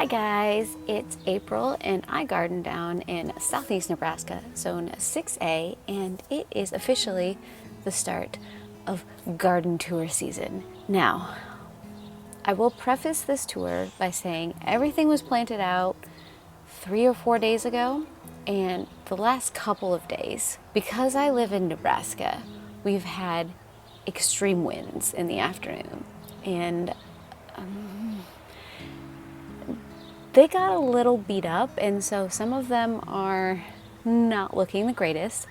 Hi guys, it's April and I garden down in southeast Nebraska, zone 6A, and it is officially the start of garden tour season. Now, I will preface this tour by saying everything was planted out 3 or 4 days ago, and the last couple of days, because I live in Nebraska, we've had extreme winds in the afternoon, and they got a little beat up, and so some of them are not looking the greatest,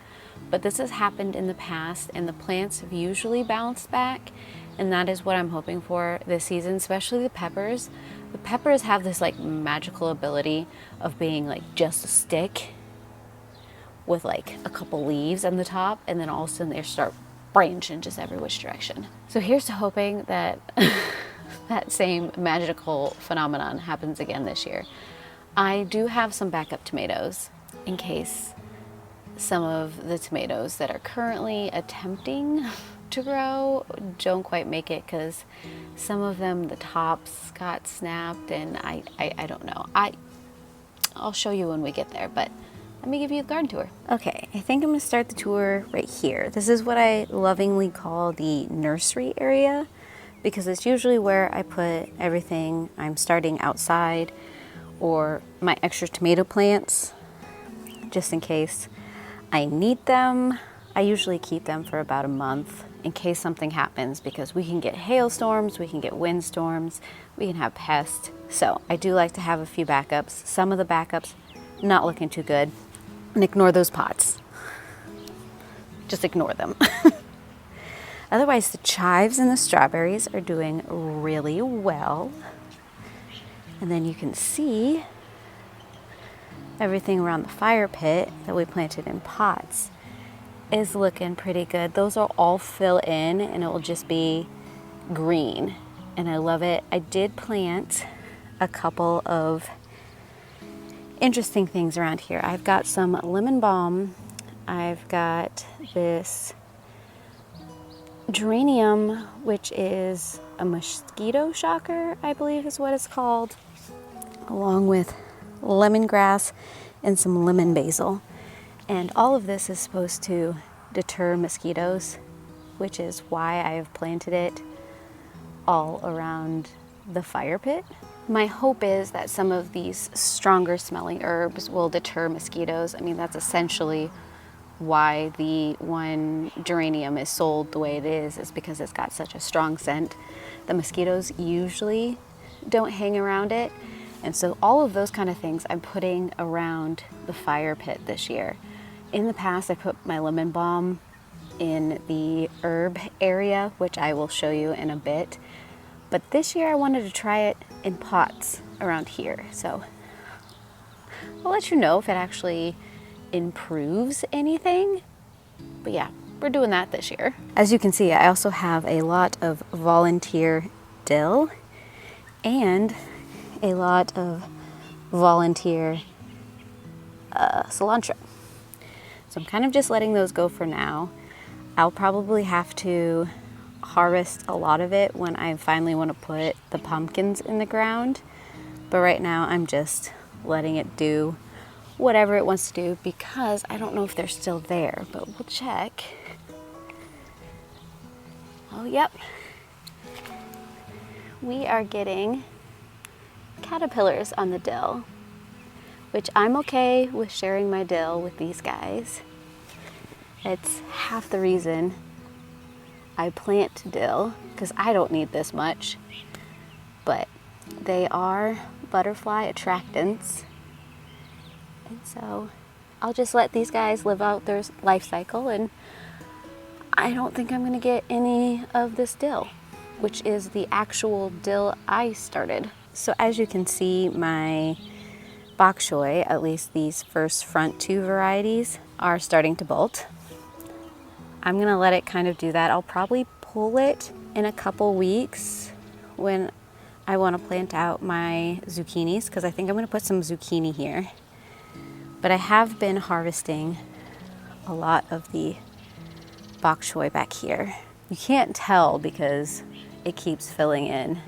but this has happened in the past and the plants have usually bounced back, and that is what I'm hoping for this season, especially the peppers. The peppers have this like magical ability of being like just a stick with like a couple leaves on the top, and then all of a sudden they start branching just every which direction. So here's to hoping that that same magical phenomenon happens again this year. I do have some backup tomatoes in case some of the tomatoes that are currently attempting to grow don't quite make it, because some of them, the tops got snapped, and I don't know. I'll show you when we get there, but let me give you a garden tour. Okay, I think I'm gonna start the tour right here. This is what I lovingly call the nursery area, because it's usually where I put everything I'm starting outside or my extra tomato plants, just in case I need them. I usually keep them for about a month in case something happens, because we can get hailstorms, we can get windstorms, we can have pests. So I do like to have a few backups. Some of the backups not looking too good. And ignore those pots. Just ignore them. Otherwise, the chives and the strawberries are doing really well. And then you can see everything around the fire pit that we planted in pots is looking pretty good. Those will all fill in and it will just be green. And I love it. I did plant a couple of interesting things around here. I've got some lemon balm. I've got this geranium, which is a mosquito shocker, I believe is what it's called, along with lemongrass and some lemon basil. And all of this is supposed to deter mosquitoes, which is why I have planted it all around the fire pit. My hope is that some of these stronger smelling herbs will deter mosquitoes. I mean, that's essentially why the one geranium is sold the way it is because it's got such a strong scent. The mosquitoes usually don't hang around it. And so all of those kind of things I'm putting around the fire pit this year. In the past, I put my lemon balm in the herb area, which I will show you in a bit. But this year I wanted to try it in pots around here. So I'll let you know if it actually improves anything. But yeah, we're doing that this year. As you can see, I also have a lot of volunteer dill and a lot of volunteer cilantro. So I'm kind of just letting those go for now. I'll probably have to harvest a lot of it when I finally want to put the pumpkins in the ground. But right now I'm just letting it do whatever it wants to do, because I don't know if they're still there, but we'll check. Oh, yep. We are getting caterpillars on the dill, which I'm okay with sharing my dill with these guys. It's half the reason I plant dill, because I don't need this much, but they are butterfly attractants. And so I'll just let these guys live out their life cycle, and I don't think I'm gonna get any of this dill, which is the actual dill I started. So as you can see, my bok choy, at least these first front two varieties, are starting to bolt. I'm gonna let it kind of do that. I'll probably pull it in a couple weeks when I wanna plant out my zucchinis, because I think I'm gonna put some zucchini here. But I have been harvesting a lot of the bok choy back here. You can't tell because it keeps filling in,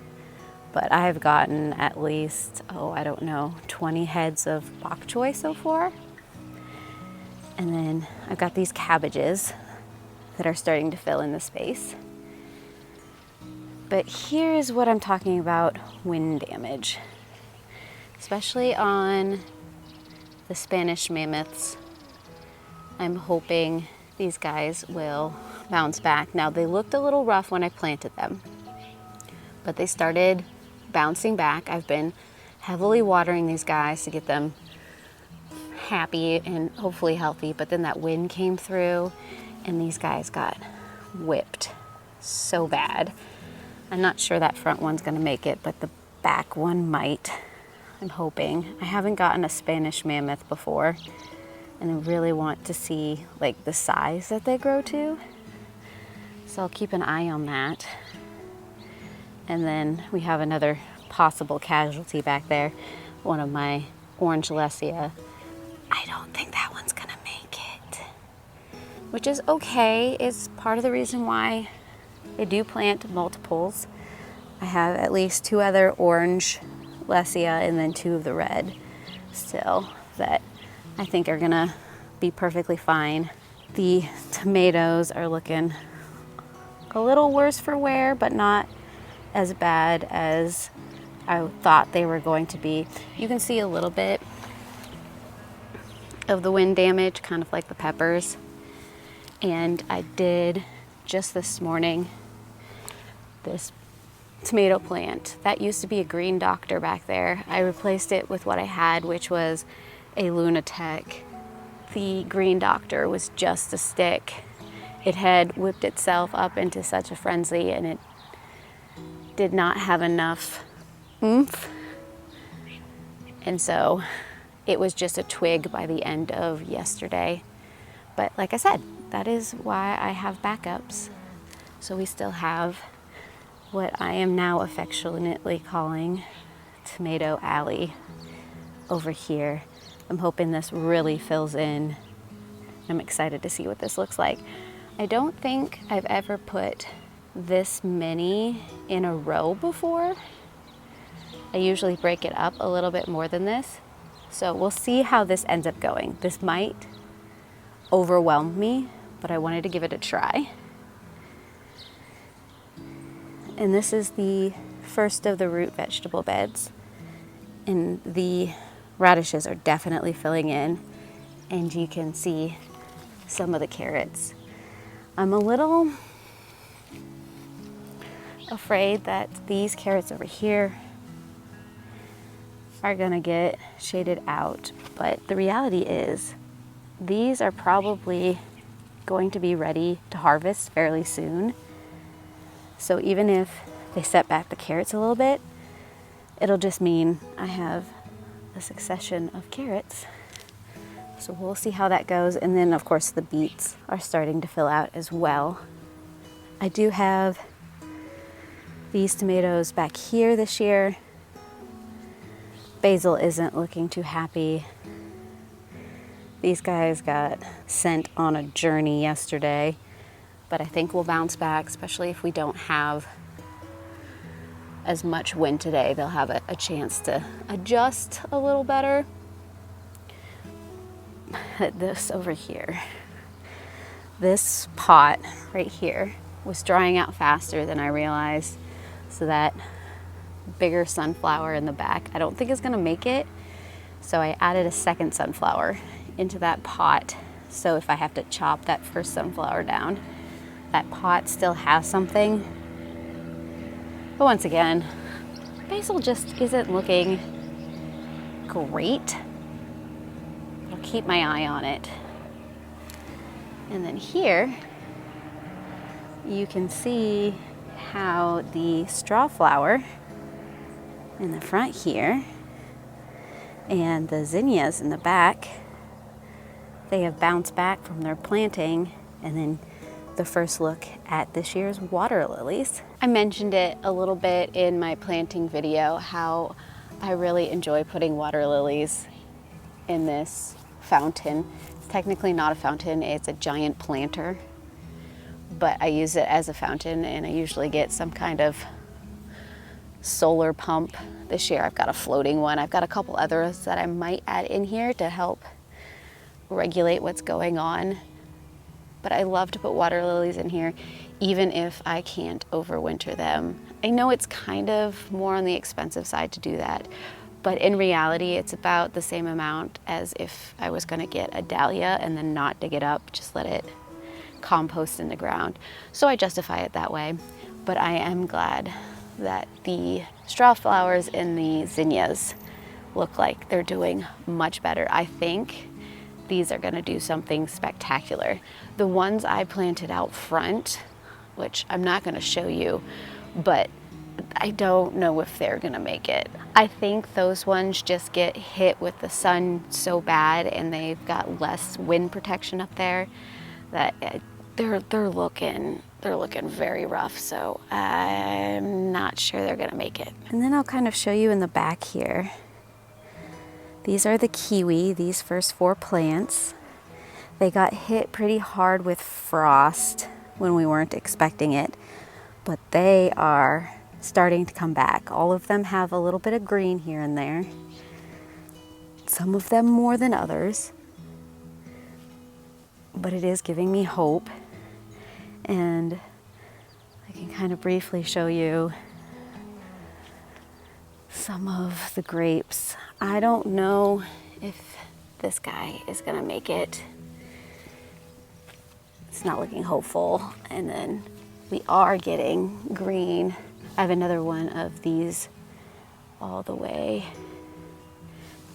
but I have gotten at least, I don't know, 20 heads of bok choy so far. And then I've got these cabbages that are starting to fill in the space. But here's what I'm talking about: wind damage, especially on the Spanish mammoths. I'm hoping these guys will bounce back. Now, they looked a little rough when I planted them, but they started bouncing back. I've been heavily watering these guys to get them happy and hopefully healthy, but then that wind came through and these guys got whipped so bad. I'm not sure that front one's gonna make it, but the back one might. I'm hoping. I haven't gotten a Spanish mammoth before, and I really want to see like the size that they grow to. So I'll keep an eye on that. And then we have another possible casualty back there, one of my orange Lesia. I don't think that one's gonna make it, which is okay. It's part of the reason why I do plant multiples. I have at least 2 other orange Lesia and then 2 of the red still that I think are gonna be perfectly fine. The tomatoes are looking a little worse for wear, but not as bad as I thought they were going to be. You can see a little bit of the wind damage, kind of like the peppers. And I did just this morning this tomato plant that used to be a green doctor back there. I replaced it with what I had, which was a lunatic. The green doctor was just a stick. It had whipped itself up into such a frenzy and it did not have enough oomph. And so it was just a twig by the end of yesterday. But like I said, that is why I have backups. So we still have what I am now affectionately calling Tomato Alley over here. I'm hoping this really fills in. I'm excited to see what this looks like. I don't think I've ever put this many in a row before. I usually break it up a little bit more than this. So we'll see how this ends up going. This might overwhelm me, but I wanted to give it a try. And this is the first of the root vegetable beds. And the radishes are definitely filling in. And you can see some of the carrots. I'm a little afraid that these carrots over here are gonna get shaded out, but the reality is these are probably going to be ready to harvest fairly soon. So even if they set back the carrots a little bit, it'll just mean I have a succession of carrots. So we'll see how that goes. And then of course the beets are starting to fill out as well. I do have these tomatoes back here this year. Basil isn't looking too happy. These guys got sent on a journey yesterday, but I think we'll bounce back, especially if we don't have as much wind today. They'll have a chance to adjust a little better. This over here, this pot right here was drying out faster than I realized, so that bigger sunflower in the back I don't think is gonna make it. So I added a second sunflower into that pot, so if I have to chop that first sunflower down, that pot still has something. But once again, basil just isn't looking great. I'll keep my eye on it. And then here you can see how the straw flower in the front here and the zinnias in the back, they have bounced back from their planting. And then the first look at this year's water lilies. I mentioned it a little bit in my planting video, how I really enjoy putting water lilies in this fountain. It's technically not a fountain, it's a giant planter, but I use it as a fountain, and I usually get some kind of solar pump this year. I've got a floating one. I've got a couple others that I might add in here to help regulate what's going on. But I love to put water lilies in here, even if I can't overwinter them. I know it's kind of more on the expensive side to do that, but in reality, it's about the same amount as if I was gonna get a dahlia and then not dig it up, just let it compost in the ground. So I justify it that way. But I am glad that the straw flowers and the zinnias look like they're doing much better. I think these are gonna do something spectacular. The ones I planted out front, which I'm not gonna show you, but I don't know if they're gonna make it. I think those ones just get hit with the sun so bad and they've got less wind protection up there that they're looking very rough. So I'm not sure they're gonna make it. And then I'll kind of show you in the back here. These are the kiwi, these first 4 plants. They got hit pretty hard with frost when we weren't expecting it, but they are starting to come back. All of them have a little bit of green here and there. Some of them more than others, but it is giving me hope. And I can kind of briefly show you some of the grapes. I don't know if this guy is gonna make it. It's not looking hopeful. And then we are getting green. I have another one of these all the way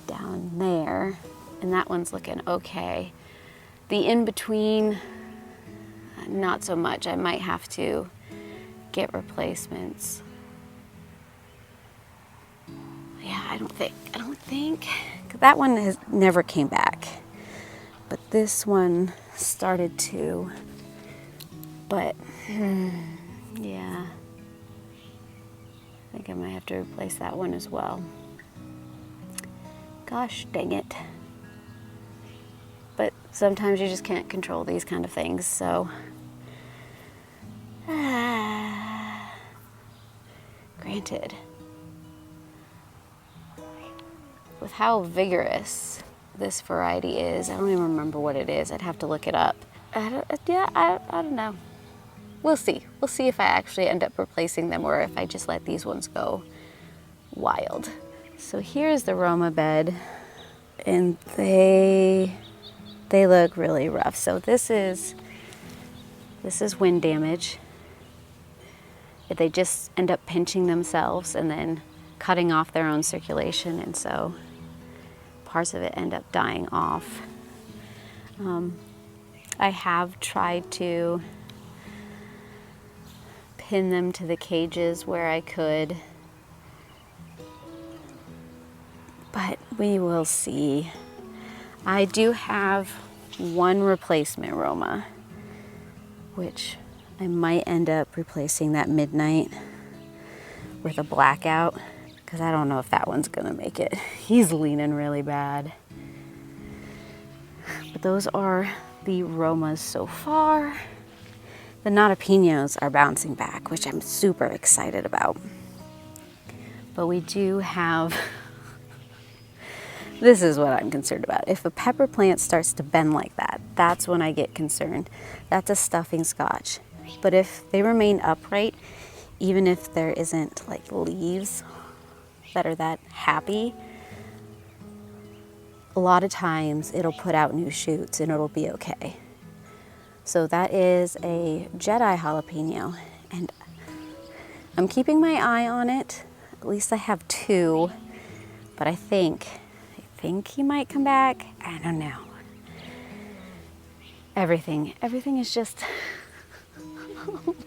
down there, and that one's looking okay. The in-between, not so much. I might have to get replacements. Yeah, I don't think, 'cause that one has never came back, but this one started to, but yeah. I think I might have to replace that one as well. Gosh dang it. But sometimes you just can't control these kind of things, so. Granted. With how vigorous this variety is, I don't even remember what it is. I'd have to look it up. I don't know. We'll see. We'll see if I actually end up replacing them or if I just let these ones go wild. So here's the Roma bed, and they look really rough. So this is wind damage. They just end up pinching themselves and then cutting off their own circulation, and so parts of it end up dying off. I have tried to pin them to the cages where I could, but we will see. I do have one replacement Roma, which I might end up replacing that Midnight with a Blackout, because I don't know if that one's gonna make it. He's leaning really bad. But those are the Romas so far. The Nata Pinos are bouncing back, which I'm super excited about. But we do have, this is what I'm concerned about. If a pepper plant starts to bend like that, that's when I get concerned. That's a stuffing Scotch. But if they remain upright, even if there isn't like leaves that are that happy, a lot of times it'll put out new shoots and it'll be okay. So that is a Jedi jalapeno, and I'm keeping my eye on it. At least I have 2, but I think he might come back. I don't know. Everything is just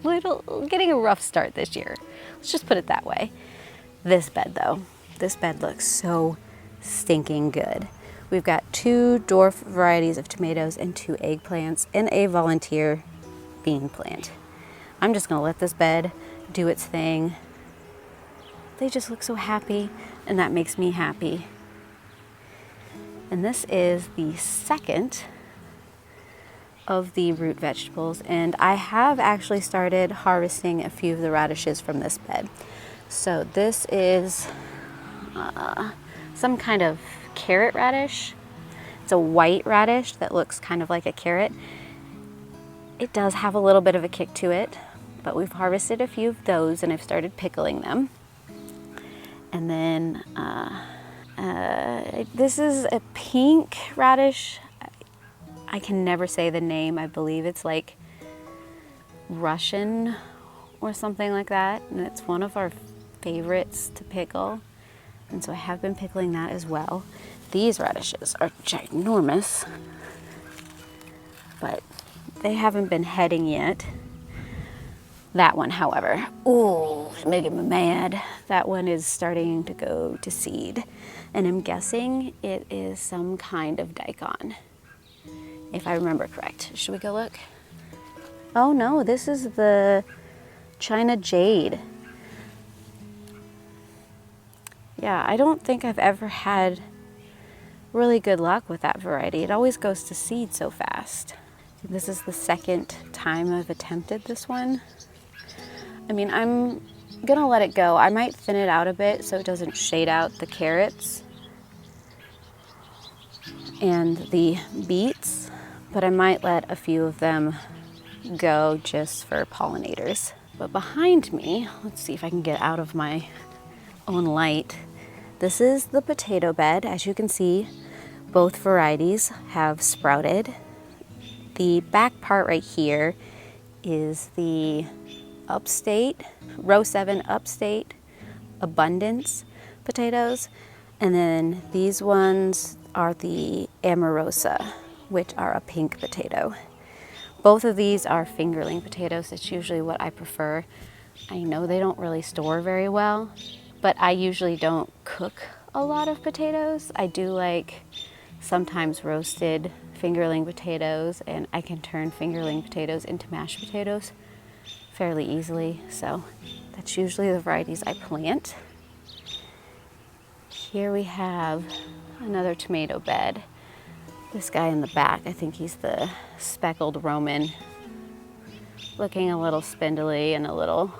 getting a rough start this year. Let's just put it that way. This bed though, this bed looks so stinking good. We've got 2 dwarf varieties of tomatoes and 2 eggplants and a volunteer bean plant. I'm just gonna let this bed do its thing. They just look so happy, and that makes me happy. And this is the second of the root vegetables, and I have actually started harvesting a few of the radishes from this bed. So this is some kind of carrot radish. It's a white radish that looks kind of like a carrot. It does have a little bit of a kick to it, but we've harvested a few of those and I've started pickling them. And then this is a pink radish. I can never say the name. I believe it's like Russian or something like that. And it's one of our favorites to pickle. And so I have been pickling that as well. These radishes are ginormous, but they haven't been heading yet. That one, however, ooh, it's making me mad. That one is starting to go to seed. And I'm guessing it is some kind of daikon, if I remember correct. Should we go look? Oh no, this is the China Jade. Yeah, I don't think I've ever had really good luck with that variety. It always goes to seed so fast. This is the second time I've attempted this one. I mean, I'm gonna let it go. I might thin it out a bit so it doesn't shade out the carrots and the beets, but I might let a few of them go just for pollinators. But behind me, let's see if I can get out of my own light. This is the potato bed. As you can see, both varieties have sprouted. The back part right here is the upstate, row 7 upstate abundance potatoes. And then these ones are the Amorosa, which are a pink potato. Both of these are fingerling potatoes. It's usually what I prefer. I know they don't really store very well, but I usually don't cook a lot of potatoes. I do like sometimes roasted fingerling potatoes, and I can turn fingerling potatoes into mashed potatoes fairly easily. So that's usually the varieties I plant. Here we have another tomato bed. This guy in the back, I think he's the speckled Roman, looking a little spindly and a little,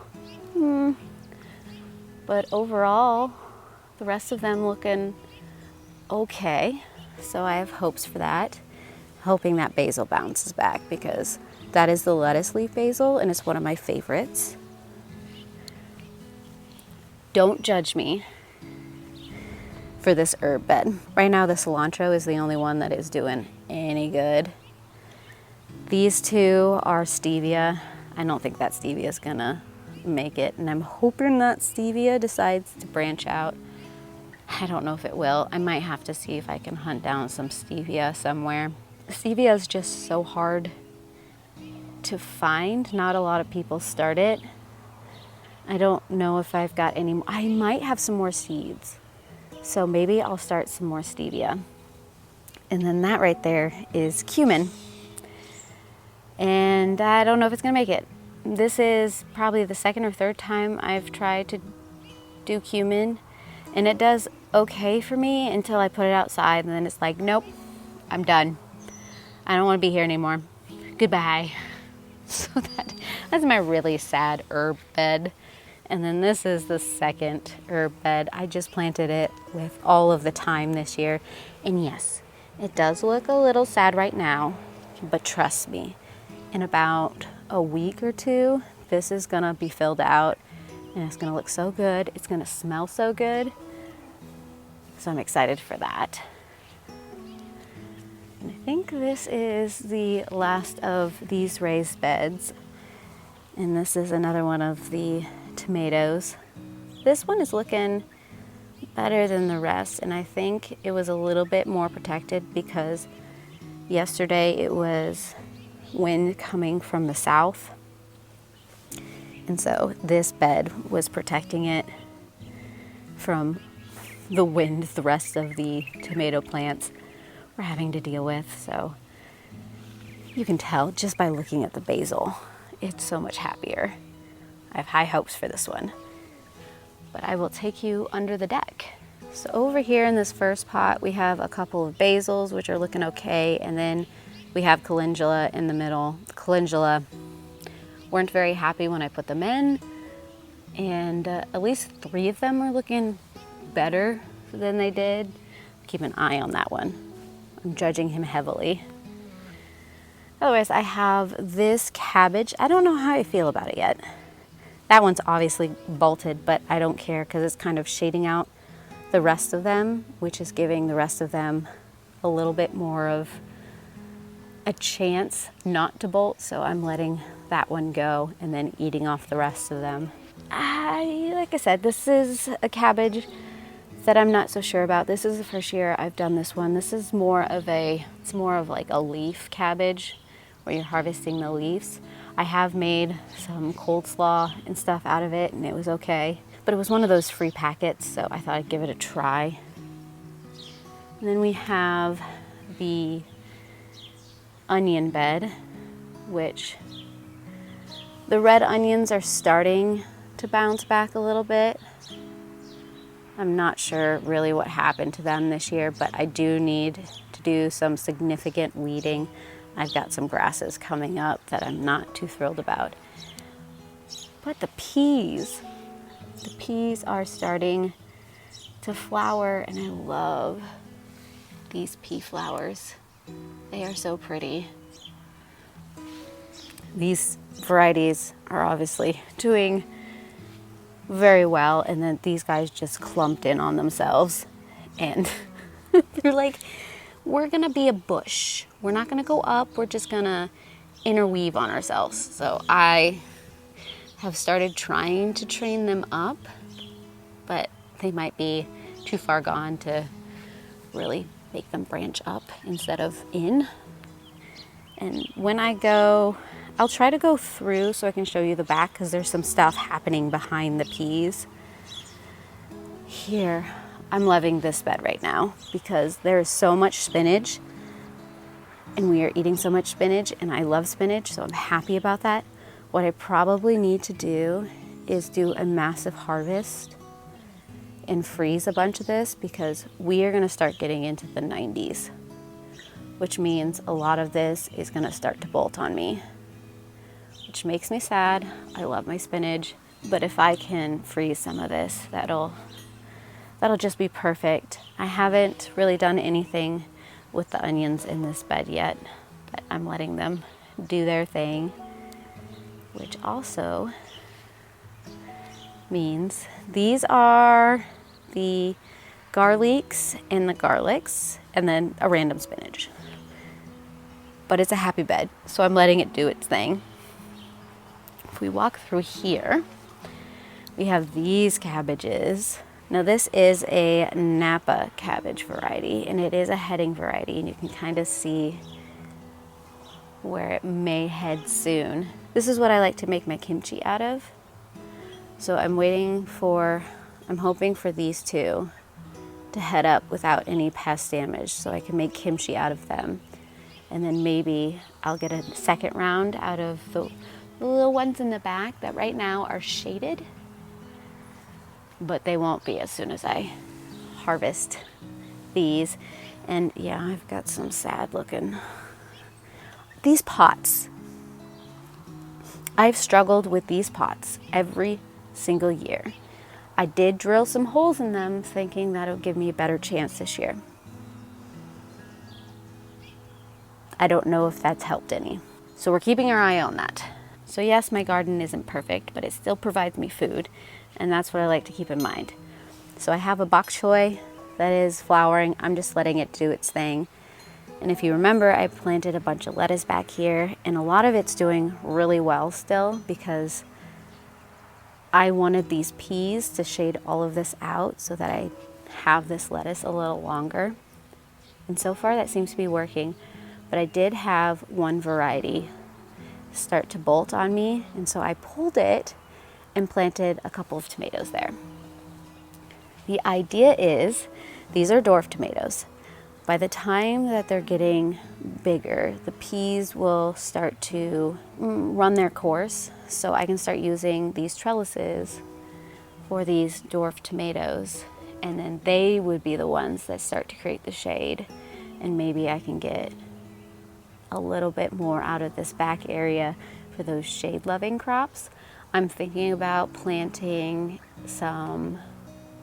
but overall, the rest of them looking okay. So I have hopes for that. Hoping that basil bounces back because that is the lettuce leaf basil and it's one of my favorites. Don't judge me for this herb bed. Right now the cilantro is the only one that is doing any good. These two are stevia. I don't think that stevia is gonna make it, and I'm hoping that stevia decides to branch out. I don't know if it will. I might have to see if I can hunt down some stevia somewhere. Stevia is just so hard to find. Not a lot of people start it. I don't know if I've got any. I might have some more seeds, so maybe I'll start some more stevia. And then that right there is cumin, and I don't know if it's gonna make it. This is probably the second or third time I've tried to do cumin, and it does okay for me until I put it outside, and then it's like, nope, I'm done. I don't want to be here anymore. Goodbye. So that's my really sad herb bed. And then this is the second herb bed. I just planted it with all of the time this year. And yes, it does look a little sad right now, but trust me, in about a week or two, this is gonna be filled out and it's gonna look so good. It's gonna smell so good. So I'm excited for that. And I think this is the last of these raised beds. And this is another one of the tomatoes. This one is looking better than the rest, and I think it was a little bit more protected because yesterday it was wind coming from the south. And so this bed was protecting it from the wind the rest of the tomato plants were having to deal with. So you can tell just by looking at the basil, it's so much happier. I have high hopes for this one. But I will take you under the deck. So over here in this first pot, we have a couple of basils, which are looking okay. And then we have calendula in the middle. The calendula weren't very happy when I put them in, And at least 3 of them are looking better than they did. Keep an eye on that one. I'm judging him heavily. Otherwise, I have this cabbage. I don't know how I feel about it yet. That one's obviously bolted, but I don't care because it's kind of shading out the rest of them, which is giving the rest of them a little bit more of a chance not to bolt. So I'm letting that one go and then eating off the rest of them. Like I said, this is a cabbage that I'm not so sure about. This is the first year I've done this one. This is more of like a leaf cabbage where you're harvesting the leaves. I have made some coleslaw and stuff out of it and it was okay. But it was one of those free packets, so I thought I'd give it a try. And then we have the onion bed, which the red onions are starting to bounce back a little bit. I'm not sure really what happened to them this year, but I do need to do some significant weeding. I've got some grasses coming up that I'm not too thrilled about. But the peas are starting to flower, and I love these pea flowers. They are so pretty. These varieties are obviously doing very well, and then these guys just clumped in on themselves and they're like, we're gonna be a bush. We're not gonna go up, we're just gonna interweave on ourselves. So I have started trying to train them up, but they might be too far gone to really make them branch up instead of in. And when I go, I'll try to go through so I can show you the back because there's some stuff happening behind the peas. Here, I'm loving this bed right now because there is so much spinach and we are eating so much spinach and I love spinach, so I'm happy about that. What I probably need to do is do a massive harvest and freeze a bunch of this because we are gonna start getting into the 90s, which means a lot of this is gonna start to bolt on me, which makes me sad. I love my spinach, but if I can freeze some of this, that'll just be perfect. I haven't really done anything with the onions in this bed yet, but I'm letting them do their thing, which also means these are the garlics and the garlics, and then a random spinach. But it's a happy bed, so I'm letting it do its thing. If we walk through here, we have these cabbages. Now this is a Napa cabbage variety, and it is a heading variety, and you can kind of see where it may head soon. This is what I like to make my kimchi out of. So I'm hoping for these two to head up without any pest damage so I can make kimchi out of them. And then maybe I'll get a second round out of the little ones in the back that right now are shaded, but they won't be as soon as I harvest these. And yeah, I've got some sad looking. These pots, I've struggled with these pots every single year. I did drill some holes in them thinking that it would give me a better chance this year. I don't know if that's helped any. So we're keeping our eye on that. So yes, my garden isn't perfect, but it still provides me food, and that's what I like to keep in mind. So I have a bok choy that is flowering. I'm just letting it do its thing. And if you remember, I planted a bunch of lettuce back here, and a lot of it's doing really well still because I wanted these peas to shade all of this out so that I have this lettuce a little longer. And so far that seems to be working. But I did have one variety start to bolt on me, and so I pulled it and planted a couple of tomatoes there. The idea is, these are dwarf tomatoes. By the time that they're getting bigger, the peas will start to run their course, so I can start using these trellises for these dwarf tomatoes, and then they would be the ones that start to create the shade, and maybe I can get a little bit more out of this back area for those shade-loving crops. I'm thinking about planting some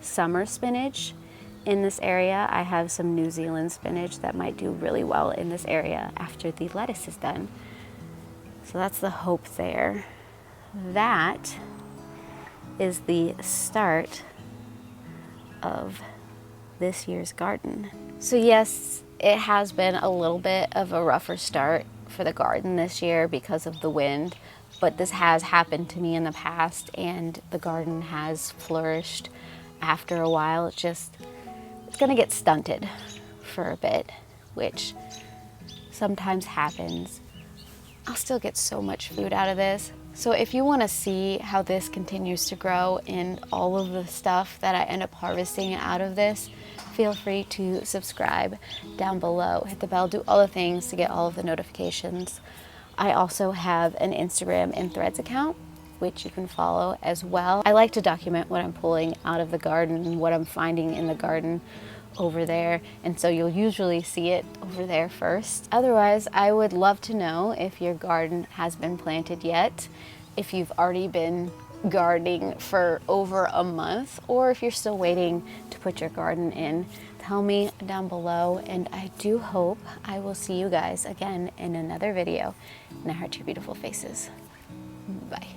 summer spinach in this area. I have some New Zealand spinach that might do really well in this area after the lettuce is done. So that's the hope there. That is the start of this year's garden. So yes, it has been a little bit of a rougher start for the garden this year because of the wind, but this has happened to me in the past and the garden has flourished after a while. It's gonna get stunted for a bit, which sometimes happens. I'll still get so much food out of this. So if you want to see how this continues to grow and all of the stuff that I end up harvesting out of this, feel free to subscribe down below. Hit the bell, do all the things to get all of the notifications. I also have an Instagram and Threads account, which you can follow as well. I like to document what I'm pulling out of the garden and what I'm finding in the garden over there, and so you'll usually see it over there first. Otherwise, I would love to know if your garden has been planted yet, if you've already been gardening for over a month, or if you're still waiting to put your garden in. Tell me down below, and I do hope I will see you guys again in another video. And I heart your beautiful faces. Bye.